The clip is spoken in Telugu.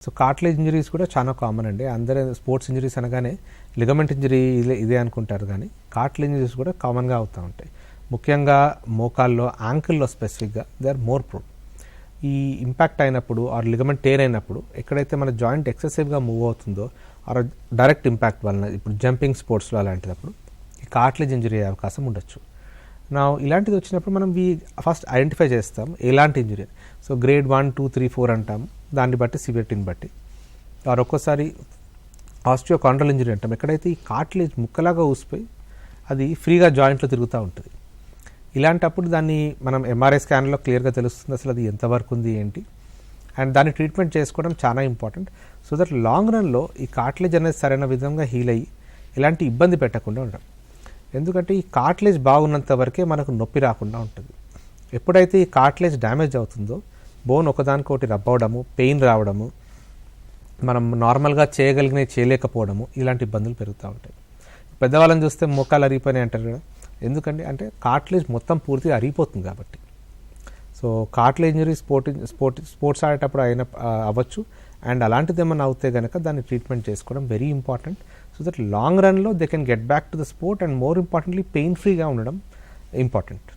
సో కార్టిలేజ్ ఇంజరీస్ కూడా చాలా కామన్ అండి. అందరూ స్పోర్ట్స్ ఇంజరీస్ అనగానే లిగమెంట్ ఇంజరీ ఇదే అనుకుంటారు, కానీ కార్టిలేజ్ ఇంజరీస్ కూడా కామన్గా అవుతూ ఉంటాయి. ముఖ్యంగా మోకాల్లో, యాంకిల్లో స్పెసిఫిక్గా దే ఆర్ మోర్ ప్రోన్. ఈ ఇంపాక్ట్ అయినప్పుడు ఆర్ లిగమెంట్ టేర్ అయినప్పుడు ఎక్కడైతే మన జాయింట్ ఎక్సెసివ్గా మూవ్ అవుతుందో ఆర్ డైరెక్ట్ ఇంపాక్ట్ వలన, ఇప్పుడు జంపింగ్ స్పోర్ట్స్లో అలాంటిదప్పుడు ఈ కార్టిలేజ్ ఇంజరీ అయ్యే అవకాశం ఉండొచ్చు. నా ఇలాంటిది వచ్చినప్పుడు మనం ఫస్ట్ ఐడెంటిఫై చేస్తాం ఎలాంటి ఇంజరీ. సో గ్రేడ్ 1, 2, 3, 4 అంటాం, దాన్ని బట్టి సివియరిటీని బట్టి. ఆర్ ఒక్కోసారి ఆస్టియోకాండ్రల్ ఇంజరీ అంటాం, ఎక్కడైతే ఈ కార్టిలేజ్ ముక్కలాగా ఊసిపోయి అది ఫ్రీగా జాయింట్లో తిరుగుతూ ఉంటుంది. ఇలాంటప్పుడు దాన్ని మనం ఎంఆర్ఐ స్కాన్లో క్లియర్గా తెలుస్తుంది అసలు అది ఎంతవరకు ఉంది ఏంటి, అండ్ దాన్ని ట్రీట్మెంట్ చేసుకోవడం చాలా ఇంపార్టెంట్. సో దట్ లాంగ్ రన్లో ఈ కార్టిలేజ్ అనేది సరైన విధంగా హీల్ అయ్యి ఇలాంటి ఇబ్బంది పెట్టకుండా ఉండడం. ఎందుకంటే ఈ కార్టిలేజ్ బాగున్నంత వరకే మనకు నొప్పి రాకుండా ఉంటుంది. ఎప్పుడైతే ఈ కార్టిలేజ్ డ్యామేజ్ అవుతుందో బోన్ ఒకదానికొకటి రబ్ అవడము, పెయిన్ రావడము, మనం నార్మల్గా చేయలేకపోవడము, ఇలాంటి ఇబ్బందులు పెరుగుతూ ఉంటాయి. పెద్దవాళ్ళని చూస్తే మోకాలు అరిగిపోయినాయి అంటారు కదా, ఎందుకంటే అంటే కార్టిలేజ్ మొత్తం పూర్తిగా అరిగిపోతుంది కాబట్టి. సో కార్టిలేజ్ ఇంజరీ స్పోర్ట్స్ ఆడేటప్పుడు అవ్వచ్చు, అండ్ అలాంటిది ఏమైనా అవుతే కనుక దాన్ని ట్రీట్మెంట్ చేసుకోవడం very important. So that long రన్లో they can get back to the sport, and more importantly pain ఫ్రీగా ఉండడం ఇంపార్టెంట్.